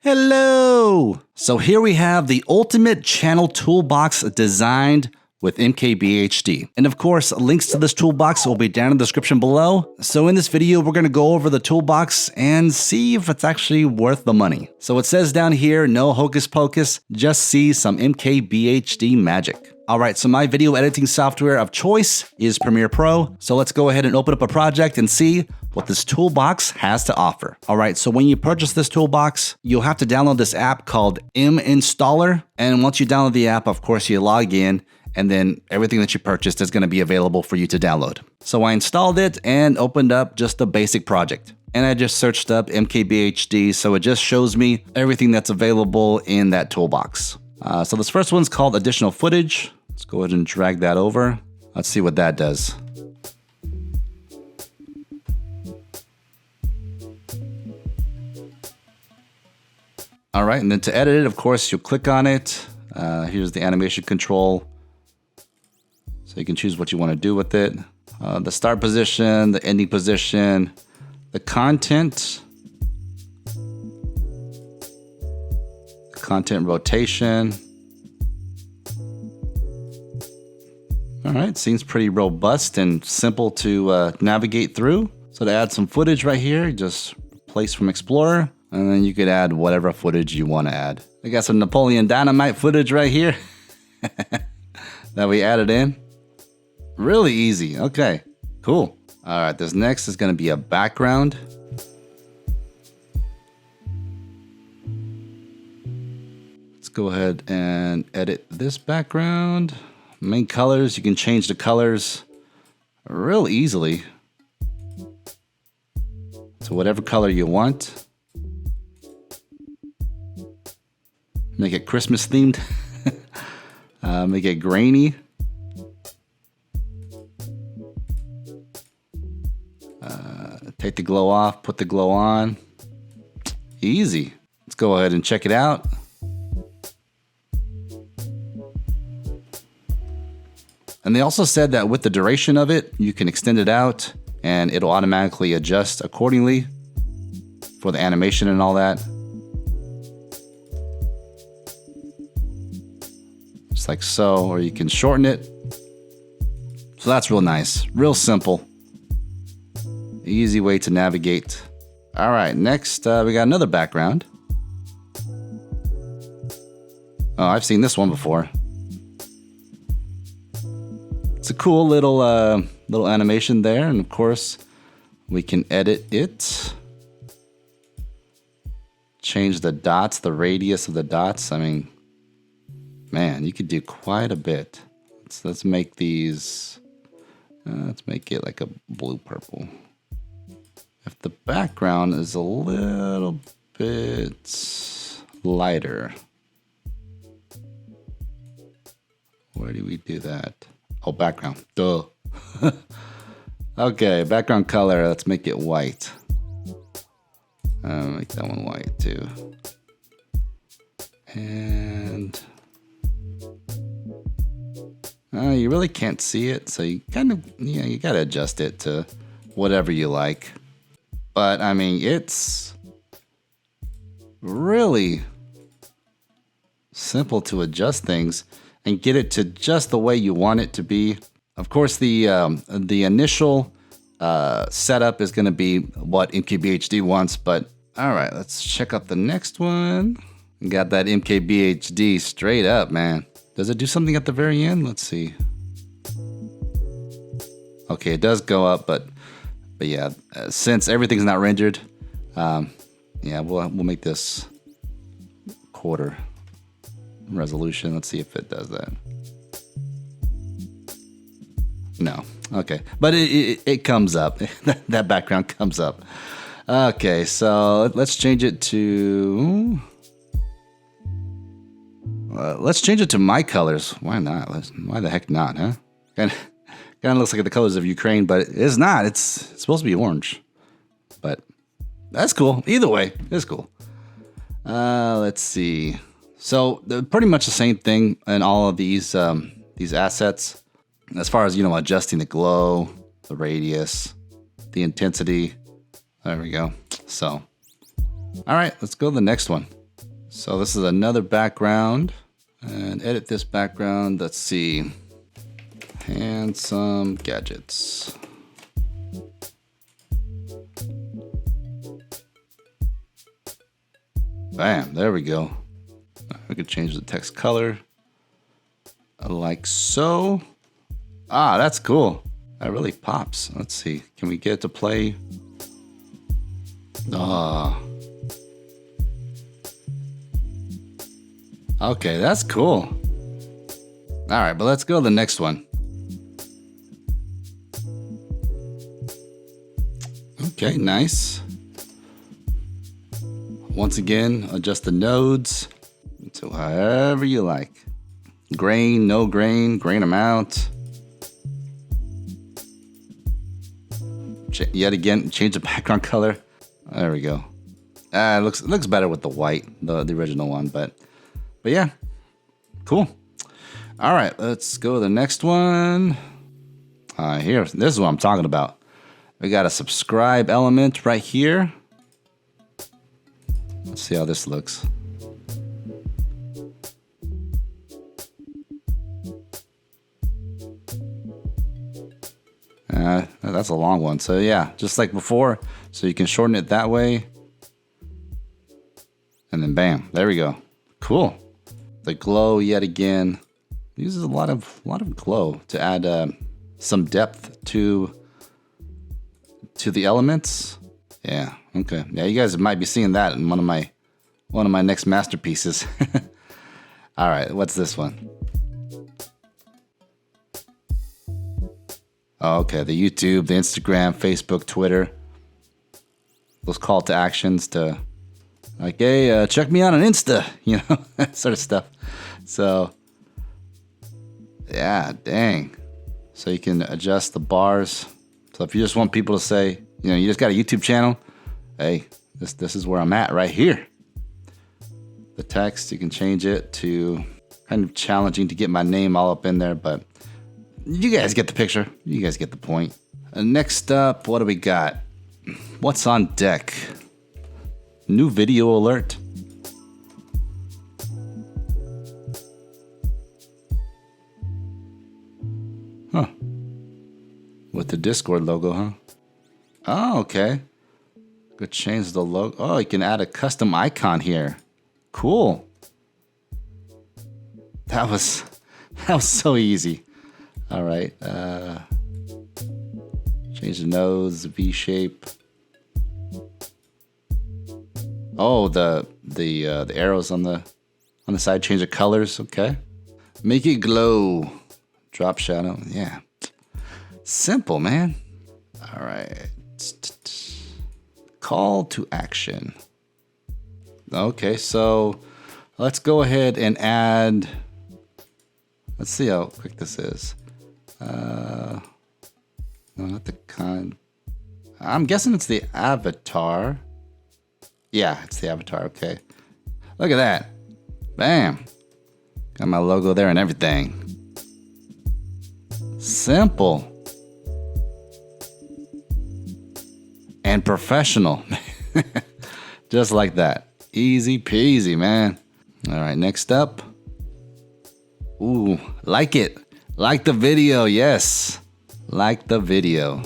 Hello! So here we have the ultimate channel toolbox designed with MKBHD. And of course, links to this toolbox will be down in the description below. So in this video, we're gonna go over the toolbox and see if it's actually worth the money. So it says down here, no hocus pocus, just see some MKBHD magic. All right, so my video editing software of choice is Premiere Pro. So let's go ahead and open up a project and see what this toolbox has to offer. All right, so when you purchase this toolbox, you'll have to download this app called MInstaller. And once you download the app, of course, you log in, and then everything that you purchased is gonna be available for you to download. So I installed it and opened up just a basic project. And I just searched up MKBHD, so it just shows me everything that's available in that toolbox. So this first one's called additional footage. Let's go ahead and drag that over. Let's see what that does. All right, and then to edit it, of course, you'll click on it. Here's the animation control. So you can choose what you want to do with it. The start position, the ending position, the content rotation. All right, seems pretty robust and simple to navigate through. So to add some footage right here, just place from Explorer, and then you could add whatever footage you want to add. I got some Napoleon Dynamite footage right here that we added in. Really easy. Okay, cool. All right, this next is going to be a background. Let's go ahead and edit this background. Main colors, you can change the colors real easily to whatever color you want. Make it Christmas themed. Make it grainy. Take the glow off, put the glow on. Easy. Let's go ahead and check it out. And they also said that with the duration of it, you can extend it out and it'll automatically adjust accordingly for the animation and all that. Just like so, or you can shorten it. So that's real nice, real simple. Easy way to navigate. All right, next we got another background. Oh, I've seen this one before. It's a cool little animation there, and of course we can edit it. Change the dots, the radius of the dots. I mean, man, you could do quite a bit. Let's make these. Let's make it like a blue purple. If the background is a little bit lighter, where do we do that? Oh, background, duh. Okay, background color, let's make it white. Make that one white too. And you really can't see it, so you kind of, you gotta adjust it to whatever you like. But I mean, it's really simple to adjust things and get it to just the way you want it to be. Of course, the initial setup is going to be what MKBHD wants, but all right, let's check out the next one. Got that MKBHD straight up, man. Does it do something at the very end? Let's see. Okay, it does go up, but yeah, since everything's not rendered, yeah, we'll make this quarter resolution. Let's see if it does that. No, okay, but it comes up. That background comes up. Okay, so let's change it to my colors. Why not? Why the heck not, huh? Kind of looks like the colors of Ukraine, but it's not. It's supposed to be orange. But that's cool. Either way, it's cool. Let's see. So they're pretty much the same thing in all of these assets. As far as, adjusting the glow, the radius, the intensity. There we go. So, all right, let's go to the next one. So this is another background, and edit this background. Let's see. Handsome gadgets. Bam, there we go. We could change the text color like so. Ah, that's cool. That really pops. Let's see. Can we get it to play? Ah. Okay, that's cool. All right, but let's go to the next one. Okay, nice. Once again, adjust the nodes to however you like. Grain, no grain, grain amount. Yet again, change the background color. There we go. It looks better with the white, the original one, but yeah, cool. All right, let's go to the next one. Here, this is what I'm talking about. We got a subscribe element right here. Let's see how this looks. That's a long one. So yeah, just like before. So you can shorten it that way. And then bam, there we go. Cool. The glow yet again. Uses a lot of glow to add some depth to the elements. Yeah, okay. Yeah, you guys might be seeing that in one of my next masterpieces. All right, what's this one? Oh, okay, the YouTube, the Instagram, Facebook, Twitter. Those call to actions to, like, hey, check me out on Insta, you know, that sort of stuff. So, yeah, dang. So you can adjust the bars. So if you just want people to say, you know, you just got a YouTube channel, hey, this is where I'm at right here. The text, you can change it to kind of challenging to get my name all up in there, but you guys get the picture. You guys get the point. Next up, what do we got? What's on deck? New video alert. Huh. With the Discord logo, huh? Oh, okay. Could change the logo. Oh, you can add a custom icon here. Cool. That was so easy. All right. Change the nose, V shape. Oh, the arrows on the side change the colors. Okay. Make it glow. Drop shadow. Yeah. Simple, man. All right. Call to action. Okay, so let's go ahead and add. Let's see how quick this is. No, not the kind. I'm guessing it's the avatar. Yeah, it's the avatar. Okay. Look at that. Bam. Got my logo there and everything. Simple. And professional. Just like that. Easy peasy, man. All right, next up. Ooh, like it. Like the video, yes. Like the video.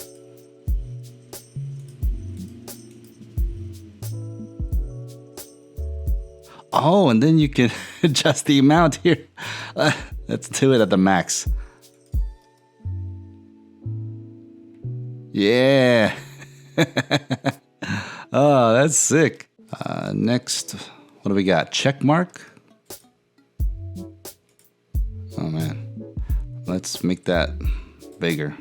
Oh, and then you can adjust the amount here. Let's do it at the max. Yeah. Oh, that's sick. Next, what do we got? Check mark. Oh man, let's make that bigger.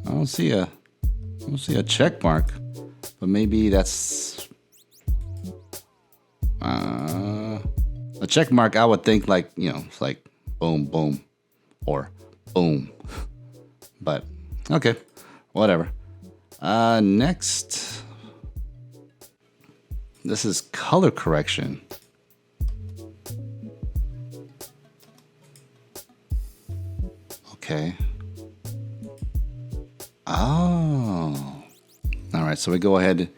I don't see a check mark, but maybe that's a check mark. I would think like, you know, it's like boom, boom, or boom. But okay, whatever. Next, this is color correction. Okay. Oh. All right, so we go ahead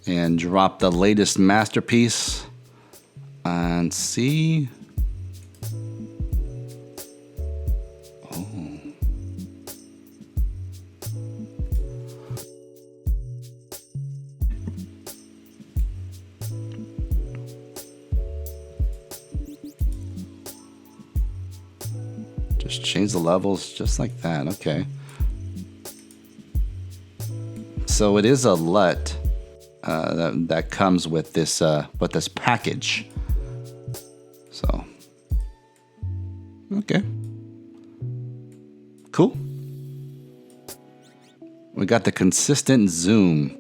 and drop the latest masterpiece and see. Just change the levels just like that. Okay. So it is a LUT that comes with this package. So okay, cool. We got the consistent zoom.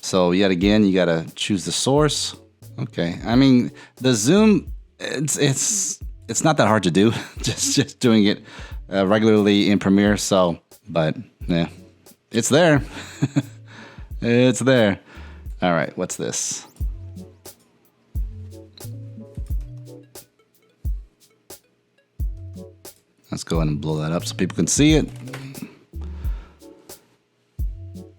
So yet again, you gotta choose the source. Okay, I mean the zoom, it's not that hard to do. just doing it regularly in Premiere. So, but yeah, it's there. It's there. All right, what's this? Let's go ahead and blow that up so people can see it.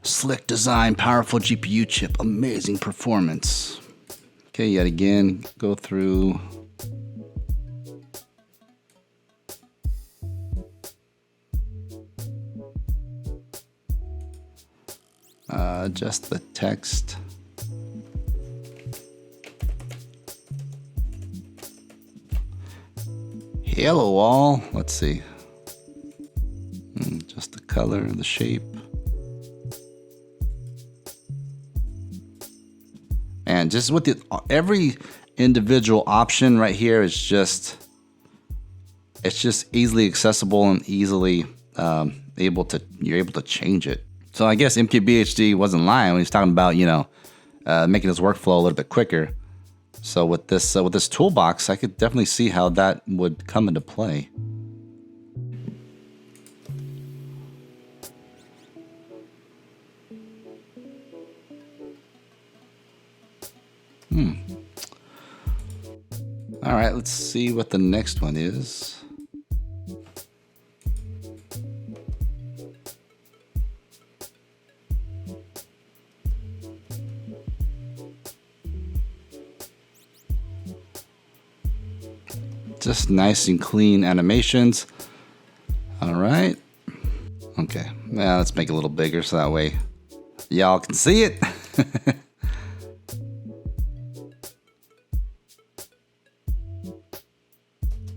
Slick design, powerful GPU chip, amazing performance. Okay, yet again, go through. Just the text. Hello all. Let's see. Just the color, the shape. And just with every individual option right here is just, it's just easily accessible and easily you're able to change it. So I guess MKBHD wasn't lying when he's talking about, making his workflow a little bit quicker. So with this toolbox, I could definitely see how that would come into play. All right, let's see what the next one is. Just nice and clean animations. All right. Okay. Now let's make it a little bigger so that way y'all can see it.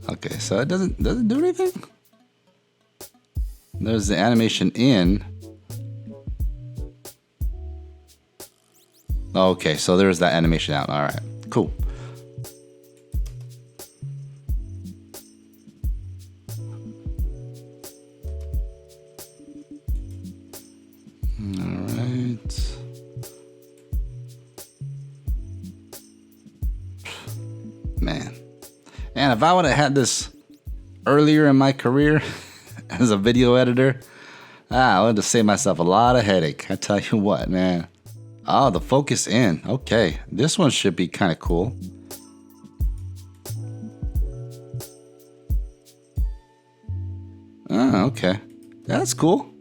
Okay, so it doesn't do anything. There's the animation in. Okay, so there's that animation out. All right, cool. All right. Man. And if I would have had this earlier in my career as a video editor, I would have saved myself a lot of headache. I tell you what, man. Oh, the focus in. Okay, this one should be kind of cool. Oh, okay. That's cool.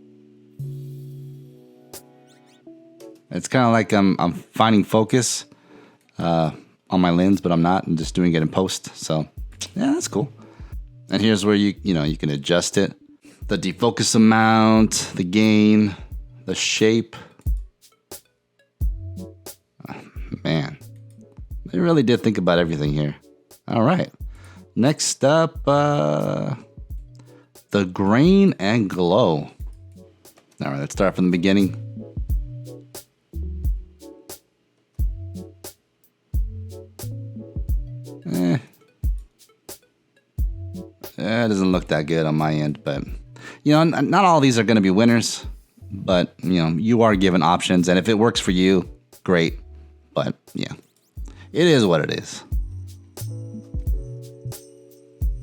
It's kind of like I'm finding focus on my lens, but I'm not. I'm just doing it in post. So yeah, that's cool. And here's where you can adjust it. The defocus amount, the gain, the shape. Man, they really did think about everything here. All right. Next up, the grain and glow. All right, let's start from the beginning. It doesn't look that good on my end, but not all of these are going to be winners, but you are given options, and if it works for you, great. But yeah, it is what it is.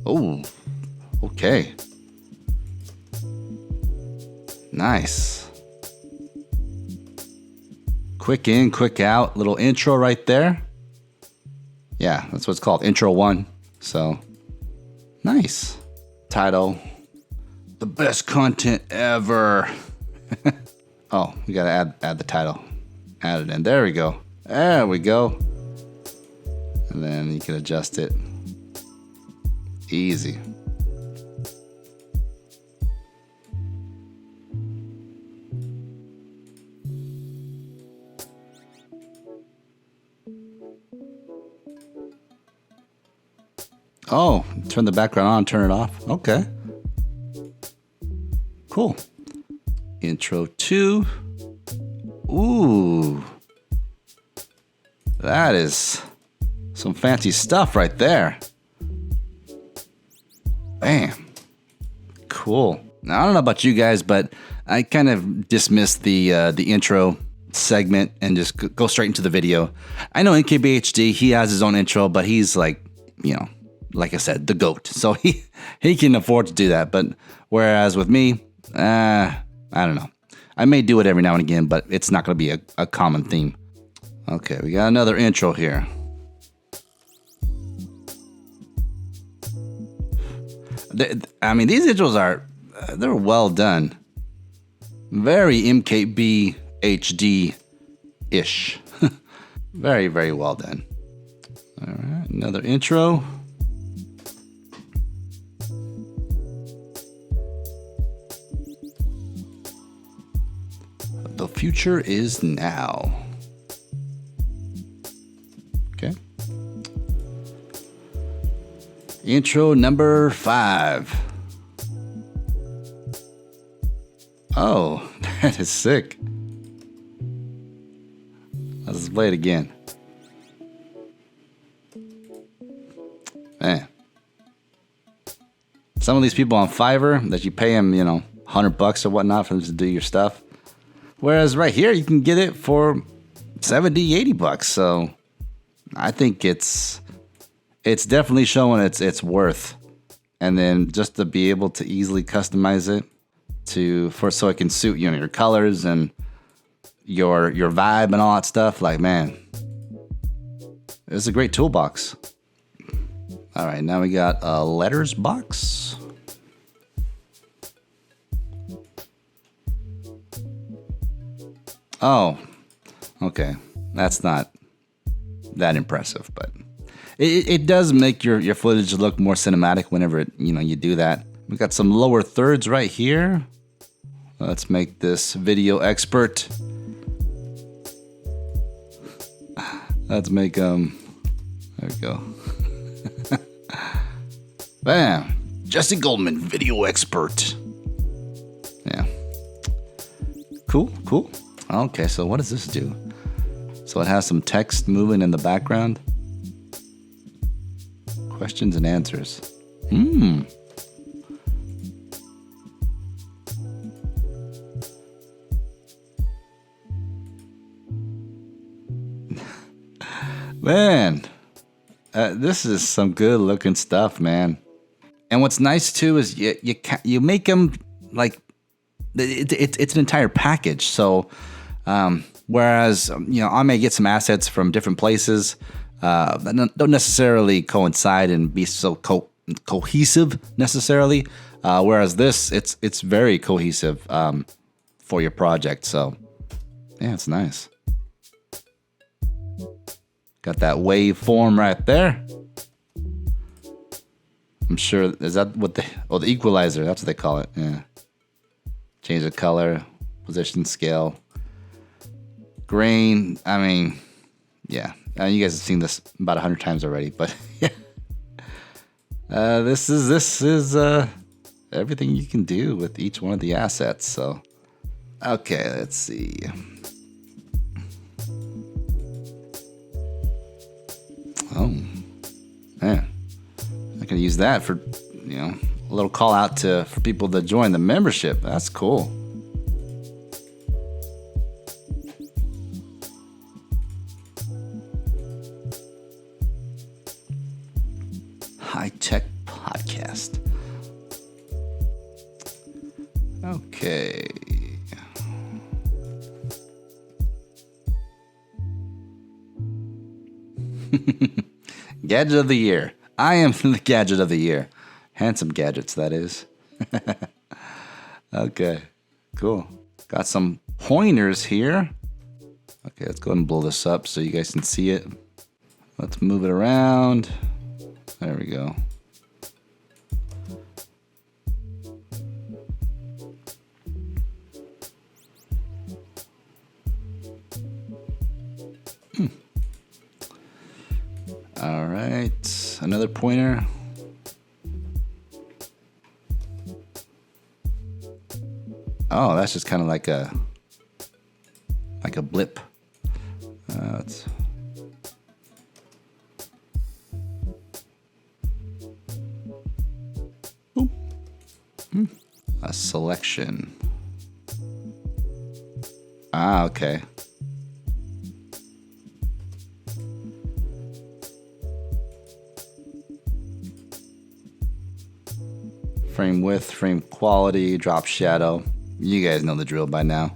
Oh, okay. Nice. Quick in, quick out, little intro right there. Yeah, that's what it's called, intro 1. So nice. Title, the best content ever. Oh, we gotta add the title. Add it in. There we go. There we go. And then you can adjust it. Easy. Oh, turn the background on, turn it off. Okay. Cool. Intro 2. Ooh. That is some fancy stuff right there. Bam. Cool. Now, I don't know about you guys, but I kind of dismissed the intro segment and just go straight into the video. I know MKBHD, he has his own intro, but he's like, you know, like I said, the GOAT. So he can afford to do that. But whereas with me, I don't know. I may do it every now and again, but it's not going to be a common theme. Okay, we got another intro here. I mean, these intros they're well done. Very MKBHD-ish. Very, very well done. All right, another intro. The future is now. Okay. Intro number 5. Oh, that is sick. Let's play it again. Man. Some of these people on Fiverr that you pay them, you know, $100 or whatnot for them to do your stuff. Whereas right here, you can get it for $70, $80. So I think it's definitely showing its worth. And then just to be able to easily customize it so it can suit, you know, your colors and your vibe and all that stuff. Like, man, it's a great toolbox. All right, now we got a letters box. Oh, okay. That's not that impressive, but it does make your footage look more cinematic whenever you do that. We got some lower thirds right here. Let's make this video expert. Let's make there we go. Bam. Jesse Goldman, video expert. Yeah. Cool. Okay, so what does this do? So it has some text moving in the background. Questions and answers. Man, this is some good looking stuff, man. And what's nice too is you make them like it's an entire package. So whereas I may get some assets from different places that don't necessarily coincide and be so cohesive necessarily. Whereas this it's very cohesive for your project. So yeah, it's nice. Got that waveform right there. I'm sure, is that what the equalizer, that's what they call it. Yeah. Change the color, position, scale, grain. I mean, yeah. You guys have seen this about 100 times already, but yeah. This is everything you can do with each one of the assets. So, okay, let's see. Oh, man. I can use that for, a little call out for people to join the membership. That's cool. High-tech podcast. Okay. Gadget of the year. I am the gadget of the year. Handsome gadgets, that is. Okay, cool. Got some pointers here. Okay, let's go ahead and blow this up so you guys can see it. Let's move it around. There we go. All right, another pointer. Oh, that's just kind of like a blip. Let's a selection. Ah, okay. Frame width, frame quality, drop shadow. You guys know the drill by now.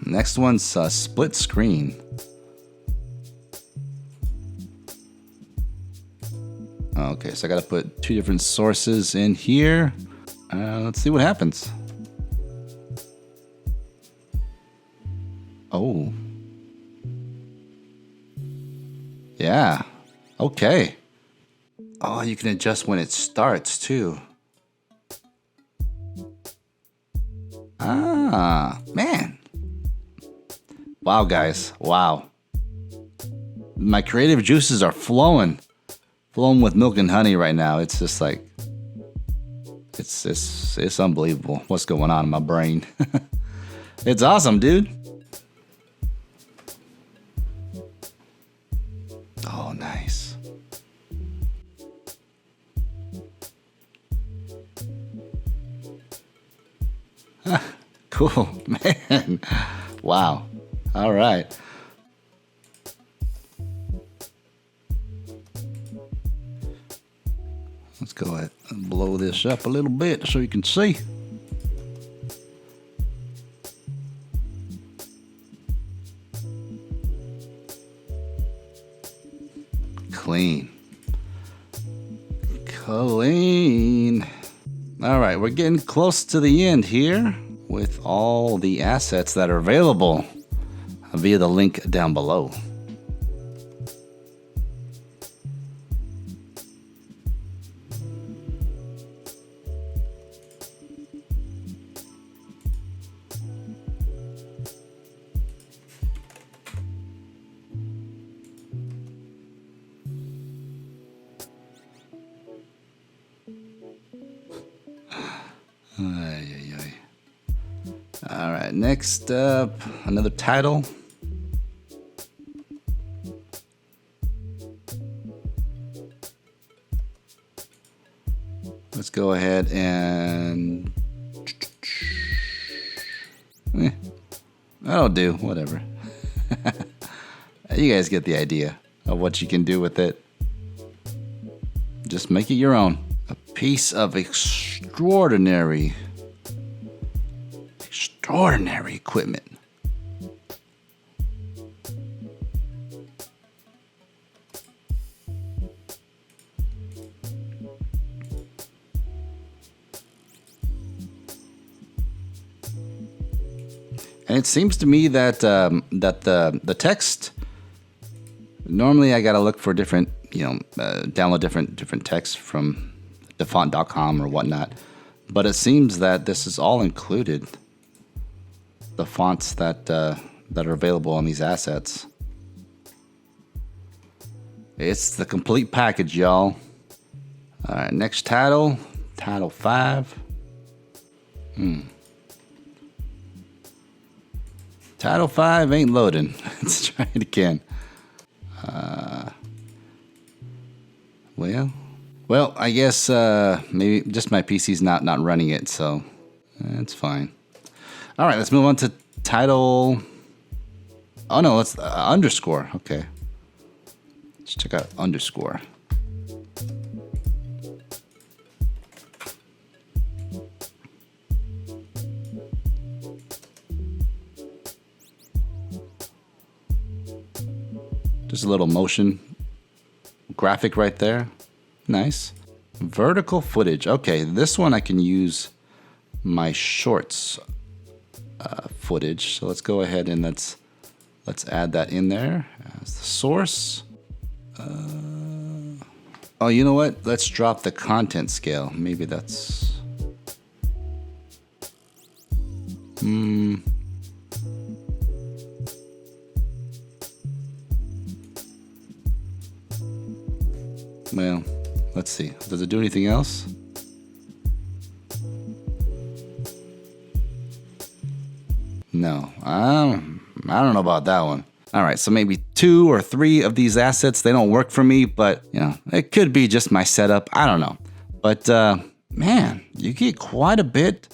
Next one's split screen. Okay, so I gotta put two different sources in here. Let's see what happens. Oh. Yeah. Okay. Oh, you can adjust when it starts too. Ah, man. Wow, guys. Wow. My creative juices are flowing with milk and honey right now. It's just like, it's unbelievable what's going on in my brain. It's awesome, dude. Oh, nice. Cool, man. Wow. All right. Let's go ahead and blow this up a little bit so you can see. Clean. Clean. All right, we're getting close to the end here with all the assets that are available via the link down below. All right, next up, another title. Let's go ahead and that'll do, whatever. You guys get the idea of what you can do with it. Just make it your own. A piece of extraordinary equipment. And it seems to me that the text, normally I gotta look for different, download different text from defont.com or whatnot. But it seems that this is all included. The fonts that are available on these assets. It's the complete package, y'all. All right, next title, title 5. Title 5 ain't loading. Let's try it again. Well, I guess maybe just my PC's not running it, so that's fine. All right, let's move on to title. Oh no, let's underscore. Okay, let's check out underscore. Just a little motion graphic right there. Nice. Vertical footage. Okay, this one I can use my shorts footage. So let's go ahead and let's add that in there as the source. Oh, you know what? Let's drop the content scale. Maybe that's... Well, let's see. Does it do anything else? No, I don't know about that one. All right, so maybe 2 or 3 of these assets, they don't work for me, but you know, it could be just my setup. I don't know. But man, you get quite a bit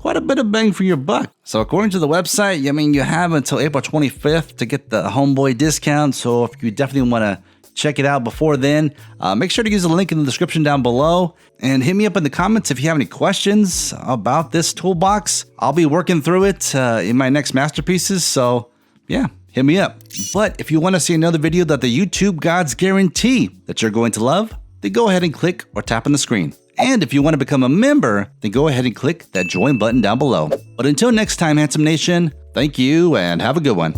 of bang for your buck. So according to the website, I mean, you have until April 25th to get the homeboy discount. So if you definitely want to check it out before then, make sure to use the link in the description down below and hit me up in the comments if you have any questions about this toolbox. I'll be working through it in my next masterpieces. So yeah, hit me up. But if you want to see another video that the YouTube gods guarantee that you're going to love, then go ahead and click or tap on the screen. And if you want to become a member, then go ahead and click that join button down below. But until next time, Handsome Nation, thank you and have a good one.